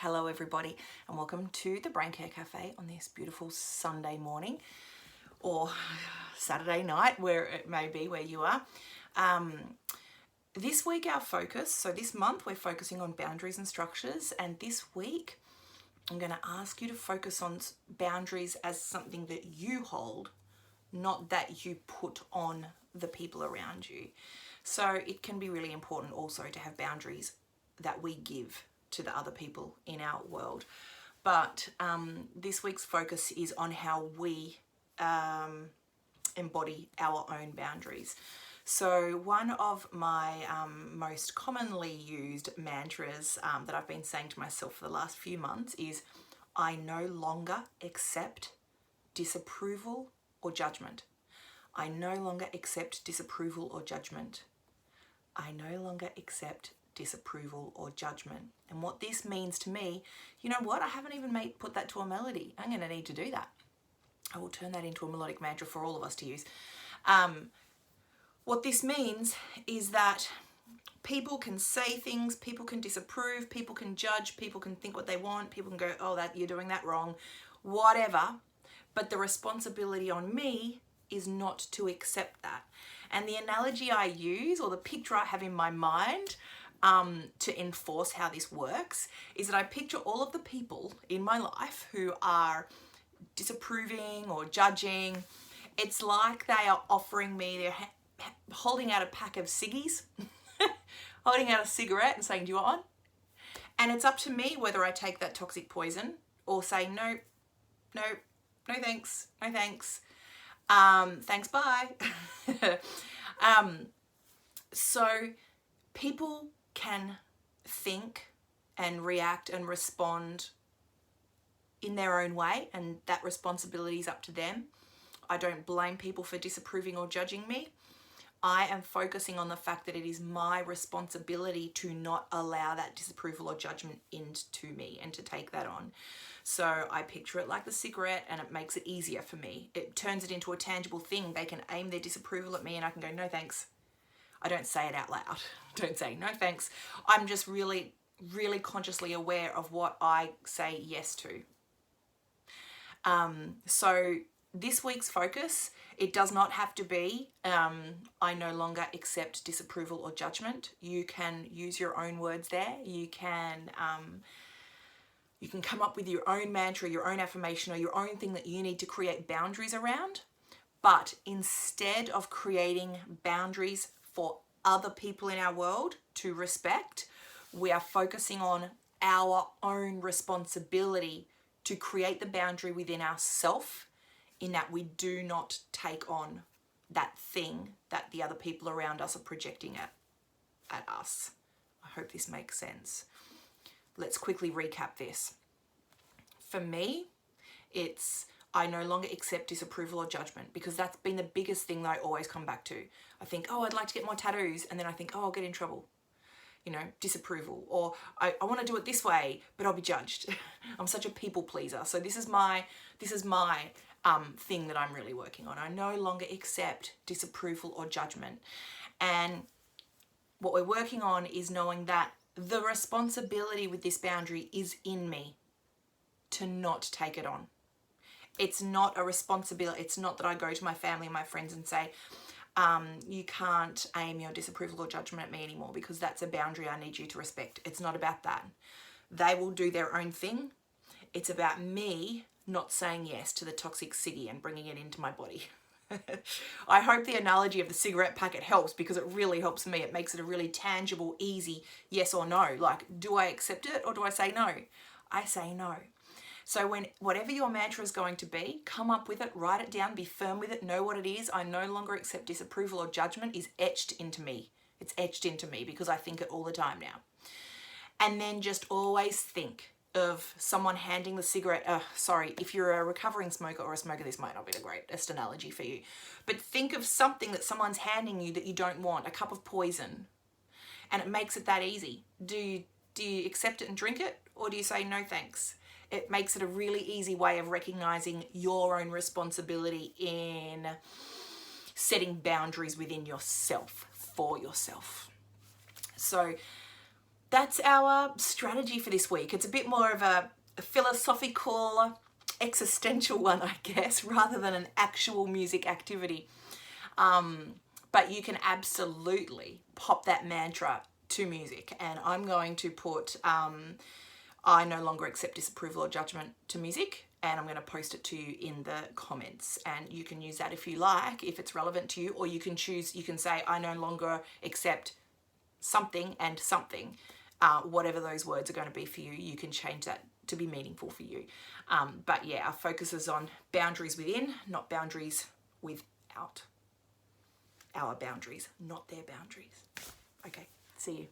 Hello everybody and welcome to the Brain Care Cafe on this beautiful Sunday morning or Saturday night, where it may be where you are. This week our focus, so this month we're focusing on boundaries and structures, and this week I'm going to ask you to focus on boundaries as something that you hold, not that you put on the people around you. So it can be really important also to have boundaries that we give to the other people in our world. But this week's focus is on how we embody our own boundaries. So one of my most commonly used mantras that I've been saying to myself for the last few months is, I no longer accept disapproval or judgment. I no longer accept disapproval or judgment. I no longer accept disapproval or judgment. And what this means to me, you know what? I haven't even put that to a melody. I'm going to need to do that. I will turn that into a melodic mantra for all of us to use. What this means is that people can say things, people can disapprove, people can judge, people can think what they want, people can go, oh, that you're doing that wrong, whatever. But the responsibility on me is not to accept that. And the analogy I use, or the picture I have in my mind to enforce how this works, is that I picture all of the people in my life who are disapproving or judging. It's like they are offering me, they're holding out a pack of ciggies, holding out a cigarette and saying, do you want one? And it's up to me whether I take that toxic poison or say, no thanks, no thanks. Thanks, bye. So people can think and react and respond in their own way, and that responsibility is up to them. I don't blame people for disapproving or judging me. I am focusing on the fact that it is my responsibility to not allow that disapproval or judgment into me and to take that on. So I picture it like the cigarette, and it makes it easier for me. It turns it into a tangible thing. They can aim their disapproval at me and I can go, no thanks. I don't say it out loud. Don't say no thanks. I'm just really, really consciously aware of what I say yes to. So this week's focus, it does not have to be, I no longer accept disapproval or judgment. You can use your own words there. You can come up with your own mantra, your own affirmation, or your own thing that you need to create boundaries around. But instead of creating boundaries for other people in our world to respect, we are focusing on our own responsibility to create the boundary within ourselves, in that we do not take on that thing that the other people around us are projecting at us. I hope this makes sense. Let's quickly recap this. For me, it's I no longer accept disapproval or judgment, because that's been the biggest thing that I always come back to. I think, oh, I'd like to get more tattoos. And then I think, oh, I'll get in trouble. You know, disapproval. Or I want to do it this way, but I'll be judged. I'm such a people pleaser. So this is my thing that I'm really working on. I no longer accept disapproval or judgment. And what we're working on is knowing that the responsibility with this boundary is in me to not take it on. It's not a responsibility. It's not that I go to my family and my friends and say, you can't aim your disapproval or judgment at me anymore, because that's a boundary I need you to respect. It's not about that. They will do their own thing. It's about me not saying yes to the toxic ciggy and bringing it into my body. I hope the analogy of the cigarette packet helps, because it really helps me. It makes it a really tangible, easy yes or no. Like, do I accept it or do I say no? I say no. So whatever your mantra is going to be, come up with it, write it down, be firm with it, know what it is. I no longer accept disapproval or judgment is etched into me. It's etched into me because I think it all the time now. And then just always think of someone handing the cigarette, if you're a recovering smoker or a smoker, this might not be the greatest analogy for you, but think of something that someone's handing you that you don't want, a cup of poison, and it makes it that easy. Do you accept it and drink it, or do you say no thanks? It makes it a really easy way of recognizing your own responsibility in setting boundaries within yourself, for yourself. So that's our strategy for this week. It's a bit more of a philosophical, existential one, I guess, rather than an actual music activity. But you can absolutely pop that mantra to music. And I'm going to put I no longer accept disapproval or judgment to music, and I'm going to post it to you in the comments, and you can use that if you like, if it's relevant to you, or you can choose, you can say I no longer accept something and something, whatever those words are going to be for you. You can change that to be meaningful for you. But yeah, our focus is on boundaries within, not boundaries without. Our boundaries, not their boundaries. Okay, see you.